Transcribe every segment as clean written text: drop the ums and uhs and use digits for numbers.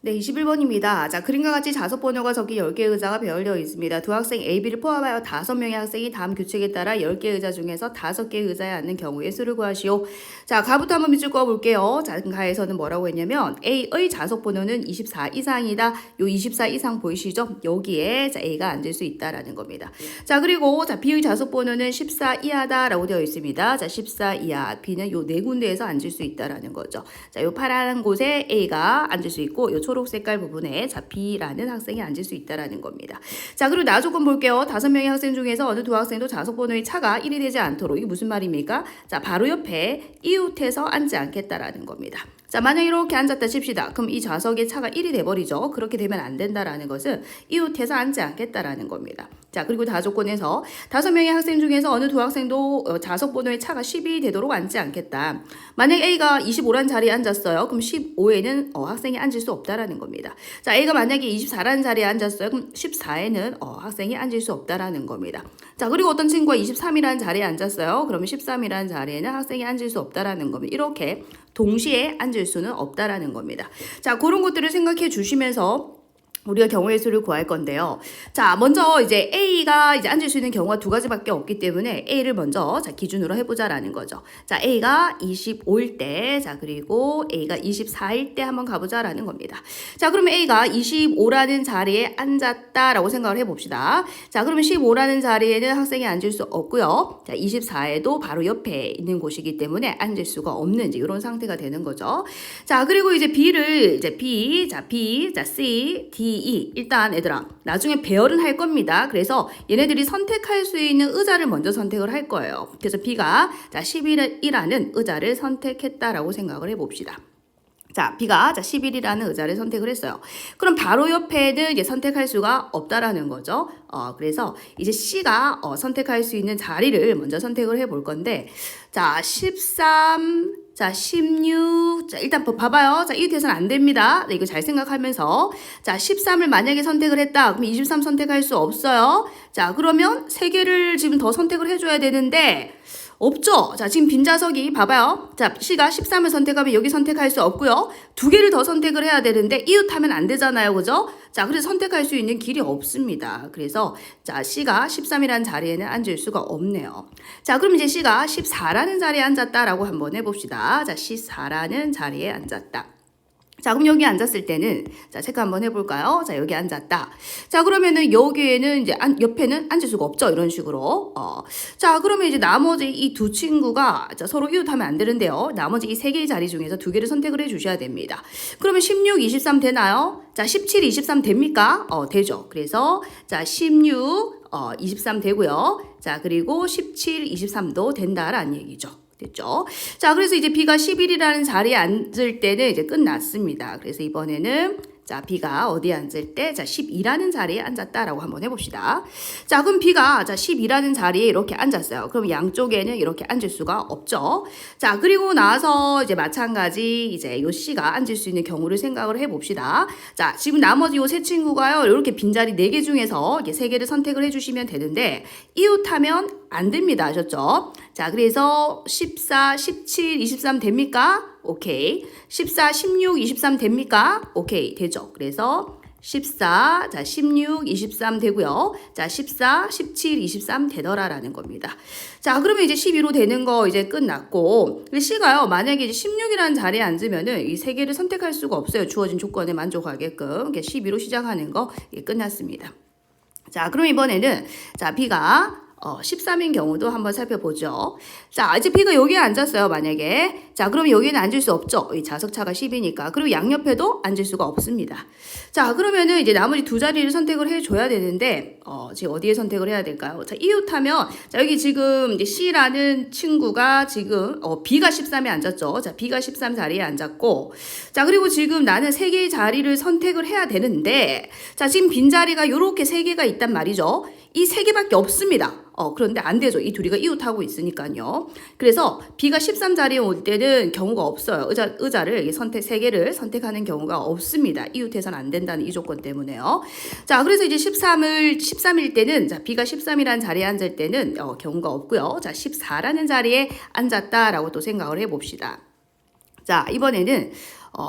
네, 21번입니다. 자, 그림과 같이 좌석 번호가 적힌 10개의 의자가 배열되어 있습니다. 두 학생 A, B를 포함하여 5명의 학생이 다음 규칙에 따라 10개의 의자 중에서 5개의 의자에 앉는 경우의 수를 구하시오. 자, 가부터 한번 밑줄 그어볼게요. 자, 가에서는 뭐라고 했냐면 A의 좌석 번호는 24 이상이다. 요 24 이상 보이시죠? 여기에 자, A가 앉을 수 있다라는 겁니다. 자, 그리고 자, B의 좌석 번호는 14 이하다라고 되어 있습니다. 자, 14 이하. B는 요 네 군데에서 앉을 수 있다라는 거죠. 자, 요 파란 곳에 A가 앉을 수 있고 요 초록 색깔 부분에 자, B라는 학생이 앉을 수 있다라는 겁니다. 자, 그리고 나 조건 볼게요. 5명의 학생 중에서 어느 두 학생도 좌석 번호의 차가 1이 되지 않도록 이게 무슨 말입니까? 자, 바로 옆에 이웃해서 앉지 않겠다라는 겁니다. 자, 만약 이렇게 앉았다 칩시다. 그럼 이 좌석의 차가 1이 돼버리죠. 그렇게 되면 안 된다라는 것은 이웃해서 앉지 않겠다라는 겁니다. 자, 그리고 다조건에서 5명의 학생 중에서 어느 두 학생도 좌석 번호의 차가 10이 되도록 앉지 않겠다. 만약 A가 25란 자리에 앉았어요. 그럼 15에는 학생이 앉을 수 없다라는 겁니다. 자, A가 만약에 24라는 자리에 앉았어요. 그럼 14에는 학생이 앉을 수 없다라는 겁니다. 자, 그리고 어떤 친구가 23이라는 자리에 앉았어요. 그러면 13이라는 자리에는 학생이 앉을 수 없다라는 겁니다. 이렇게 동시에 앉을 수는 없다라는 겁니다. 자, 그런 것들을 생각해 주시면서 우리가 경우의 수를 구할 건데요. 자, 먼저 이제 A가 이제 앉을 수 있는 경우가 두 가지밖에 없기 때문에 A를 먼저 자, 기준으로 해보자라는 거죠. 자, A가 25일 때, 자, 그리고 A가 24일 때 한번 가보자라는 겁니다. 자, 그러면 A가 25라는 자리에 앉았다라고 생각을 해봅시다. 자, 그러면 15라는 자리에는 학생이 앉을 수 없고요. 자, 24에도 바로 옆에 있는 곳이기 때문에 앉을 수가 없는 이제 이런 상태가 되는 거죠. 자, 그리고 이제 B를 이제 B, 자, C, D, E. 일단 얘들아 나중에 배열은 할 겁니다. 그래서 얘네들이 선택할 수 있는 의자를 먼저 선택을 할 거예요. 그래서 B가 자 11이라는 의자를 선택했다라고 생각을 해봅시다. 자, B가 자 11이라는 의자를 선택을 했어요. 그럼 바로 옆에는 이제 선택할 수가 없다라는 거죠. 그래서 이제 C가 선택할 수 있는 자리를 먼저 선택을 해볼 건데, 자, 13, 자, 16, 자, 일단 봐봐요. 자, 이웃해서는 안 됩니다. 네, 이거 잘 생각하면서. 자, 13을 만약에 선택을 했다. 그럼 23 선택할 수 없어요. 자, 그러면 3개를 지금 더 선택을 해줘야 되는데, 없죠? 자, 지금 빈자석이 봐봐요. 자, C가 13을 선택하면 여기 선택할 수 없고요. 2개를 더 선택을 해야 되는데 이웃하면 안 되잖아요. 그죠? 자, 그래서 선택할 수 있는 길이 없습니다. 그래서 자, C가 13이라는 자리에는 앉을 수가 없네요. 자, 그럼 이제 C가 14라는 자리에 앉았다라고 한번 해봅시다. 자, 14라는 자리에 앉았다. 자, 그럼 여기 앉았을 때는 자, 체크 한번 해볼까요? 자, 여기 앉았다. 자, 그러면은 여기에는 이제 옆에는 앉을 수가 없죠. 이런 식으로. 자, 그러면 이제 나머지 이 두 친구가 자, 서로 이웃하면 안 되는데요. 나머지 이 3개의 자리 중에서 2개를 선택을 해주셔야 됩니다. 그러면 16, 23 되나요? 자, 17, 23 됩니까? 되죠. 그래서 자, 16, 23 되고요. 자, 그리고 17, 23도 된다라는 얘기죠. 됐죠? 자, 그래서 이제 B가 11이라는 자리에 앉을 때는 이제 끝났습니다. 그래서 이번에는 자, B가 어디에 앉을 때? 자, 12라는 자리에 앉았다라고 한번 해봅시다. 자, 그럼 B가 자, 12라는 자리에 이렇게 앉았어요. 그럼 양쪽에는 이렇게 앉을 수가 없죠. 자, 그리고 나서 이제 마찬가지 이제 요 C가 앉을 수 있는 경우를 생각을 해봅시다. 자, 지금 나머지 요 세 친구가요. 이렇게 빈자리 4개 중에서 이렇게 3개를 선택을 해주시면 되는데 이웃하면 안 됩니다. 아셨죠? 자, 그래서 14, 17, 23 됩니까? 오케이. 14, 16, 23 됩니까? 오케이. 되죠. 그래서 14, 자, 16, 23 되고요. 자, 14, 17, 23 되더라라는 겁니다. 자, 그러면 이제 12로 되는 거 이제 끝났고, C가요, 만약에 이제 16이라는 자리에 앉으면은 이 3개를 선택할 수가 없어요. 주어진 조건에 만족하게끔. 12로 시작하는 거 끝났습니다. 자, 그럼 이번에는 자, B가 13인 경우도 한번 살펴보죠. 자, 이제 B가 여기에 앉았어요, 만약에. 자, 그러면 여기는 앉을 수 없죠. 이 좌석차가 10이니까. 그리고 양옆에도 앉을 수가 없습니다. 자, 그러면은 이제 나머지 2 자리를 선택을 해줘야 되는데, 지금 어디에 선택을 해야 될까요? 자, 이웃하면, 자, 여기 지금 이제 C라는 친구가 지금, B가 13에 앉았죠. 자, B가 13 자리에 앉았고, 자, 그리고 지금 나는 3개의 자리를 선택을 해야 되는데, 자, 지금 빈자리가 이렇게 3개가 있단 말이죠. 이 3개밖에 없습니다. 그런데 안 되죠. 이 둘이가 이웃하고 있으니까요. 그래서 B가 13 자리에 올 때는 경우가 없어요. 의자를 3개를 선택하는 경우가 없습니다. 이웃해서는 안 된다는 이 조건 때문에요. 자, 그래서 이제 13일 때는, 자, B가 13이라는 자리에 앉을 때는, 경우가 없고요. 자, 14라는 자리에 앉았다라고 또 생각을 해봅시다. 자, 이번에는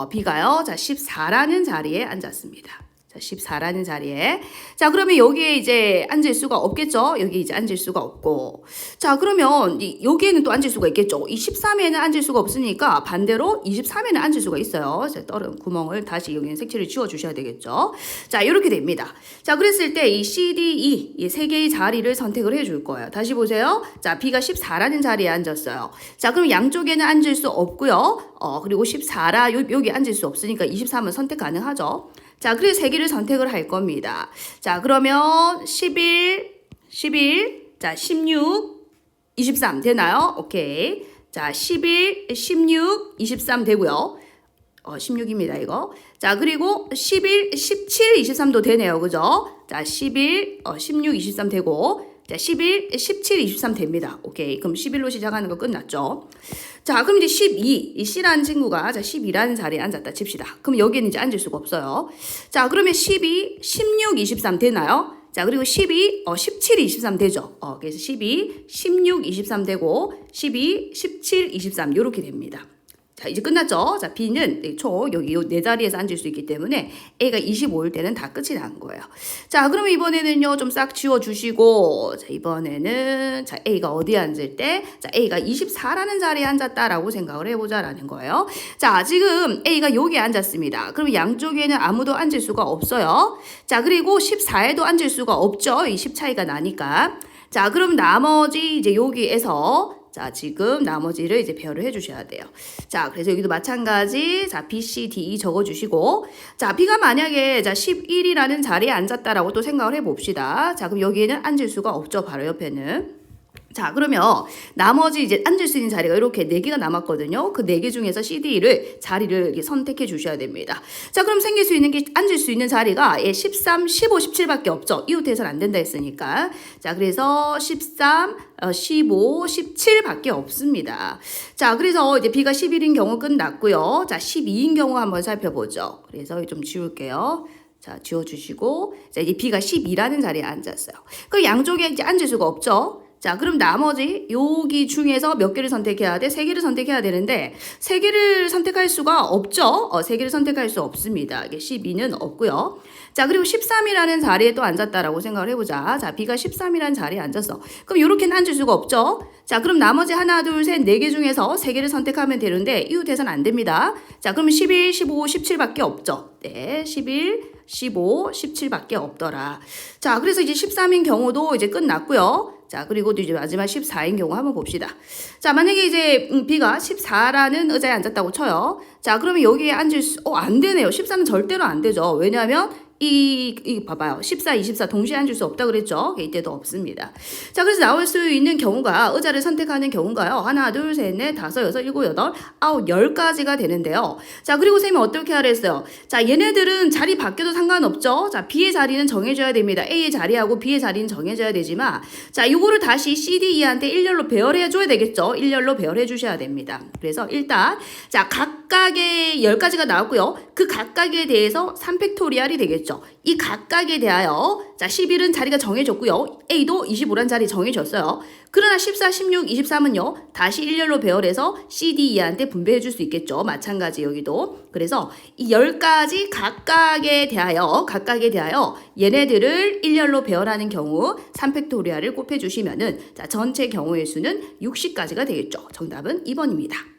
B가요. 자, 14라는 자리에 앉았습니다. 자, 14라는 자리에. 자, 그러면 여기에 이제 앉을 수가 없겠죠? 여기 이제 앉을 수가 없고. 자, 그러면 여기에는 또 앉을 수가 있겠죠? 이 13에는 앉을 수가 없으니까 반대로 23에는 앉을 수가 있어요. 자, 떨은 구멍을 다시 여기는 색칠을 지워 주셔야 되겠죠? 자, 이렇게 됩니다. 자, 그랬을 때 이 C, D, E 이 세 개의 자리를 선택을 해 줄 거예요. 다시 보세요. 자, B가 14라는 자리에 앉았어요. 자, 그럼 양쪽에는 앉을 수 없고요. 그리고 14라 여기 앉을 수 없으니까 23은 선택 가능하죠? 자, 그래서 세 개를 선택을 할 겁니다. 자, 그러면 11, 자, 16, 23 되나요? 오케이. 자, 11, 16, 23 되고요. 16입니다, 이거. 자, 그리고 11, 17, 23도 되네요. 그죠? 자, 11, 16, 23 되고. 자, 11, 17, 23 됩니다. 오케이. 그럼 11로 시작하는 거 끝났죠? 자, 그럼 이제 12. 이 C라는 친구가, 자, 12라는 자리에 앉았다 칩시다. 그럼 여기는 이제 앉을 수가 없어요. 자, 그러면 12, 16, 23 되나요? 자, 그리고 12, 17, 23 되죠? 그래서 12, 16, 23 되고, 12, 17, 23 요렇게 됩니다. 자, 이제 끝났죠? 자, B는 총 여기 요 네 자리에서 앉을 수 있기 때문에 A가 25일 때는 다 끝이 난 거예요. 자, 그러면 이번에는요, 좀 싹 지워주시고, 자, 이번에는, 자, A가 어디에 앉을 때? 자, A가 24라는 자리에 앉았다라고 생각을 해보자라는 거예요. 자, 지금 A가 여기에 앉았습니다. 그럼 양쪽에는 아무도 앉을 수가 없어요. 자, 그리고 14에도 앉을 수가 없죠. 이 10 차이가 나니까. 자, 그럼 나머지 이제 여기에서 자, 지금 나머지를 이제 배열을 해주셔야 돼요. 자, 그래서 여기도 마찬가지. 자, B, C, D, E 적어주시고. 자, B가 만약에 자, 11이라는 자리에 앉았다라고 또 생각을 해봅시다. 자, 그럼 여기에는 앉을 수가 없죠. 바로 옆에는. 자, 그러면 나머지 이제 앉을 수 있는 자리가 이렇게 4개가 남았거든요. 그 4개 중에서 CD를 자리를 이렇게 선택해 주셔야 됩니다. 자, 그럼 생길 수 있는 게 앉을 수 있는 자리가 13, 15, 17밖에 없죠. 이웃해서는 안 된다 했으니까. 자, 그래서 13, 15, 17밖에 없습니다. 자, 그래서 이제 B가 11인 경우 끝났고요. 자, 12인 경우 한번 살펴보죠. 그래서 좀 지울게요. 자, 지워주시고. 자, 이제 B가 12라는 자리에 앉았어요. 그 양쪽에 이제 앉을 수가 없죠. 자, 그럼 나머지 여기 중에서 몇 개를 선택해야 돼? 3개를 선택해야 되는데 3개를 선택할 수가 없죠? 3개를 선택할 수 없습니다. 이게 12는 없고요. 자, 그리고 13이라는 자리에 또 앉았다라고 생각을 해보자. 자, B가 13이라는 자리에 앉았어. 그럼 이렇게는 앉을 수가 없죠? 자, 그럼 나머지 하나, 둘, 셋, 4개 중에서 3개를 선택하면 되는데 이웃해서는 안 됩니다. 자, 그러면 11, 15, 17밖에 없죠? 네, 11, 15, 17밖에 없더라. 자, 그래서 이제 13인 경우도 이제 끝났고요. 자, 그리고 또 이제 마지막 14인 경우 한번 봅시다. 자, 만약에 이제 B가 14라는 의자에 앉았다고 쳐요. 자, 그러면 여기에 앉을 수, 안 되네요. 14는 절대로 안 되죠. 왜냐하면 봐봐요. 14, 24 동시에 앉을 수 없다 그랬죠? 이때도 없습니다. 자, 그래서 나올 수 있는 경우가, 의자를 선택하는 경우가요. 하나, 둘, 셋, 넷, 다섯, 여섯, 일곱, 여덟, 아홉, 10가지가 되는데요. 자, 그리고 쌤이 어떻게 하라 했어요? 자, 얘네들은 자리 바뀌어도 상관없죠? 자, B의 자리는 정해줘야 됩니다. A의 자리하고 B의 자리는 정해줘야 되지만, 자, 요거를 다시 C, D, E한테 일렬로 배열해줘야 되겠죠? 일렬로 배열해 주셔야 됩니다. 그래서 일단, 자, 각각의 10가지가 나왔고요. 그 각각에 대해서 3팩토리얼이 되겠죠. 이 각각에 대하여 자 11은 자리가 정해졌고요. A도 25란 자리 정해졌어요. 그러나 14, 16, 23은요. 다시 일렬로 배열해서 C, D, E한테 분배해 줄 수 있겠죠. 마찬가지 여기도. 그래서 이 10가지 각각에 대하여 얘네들을 일렬로 배열하는 경우 3팩토리얼을 곱해 주시면은 자 전체 경우의 수는 60가지가 되겠죠. 정답은 2번입니다.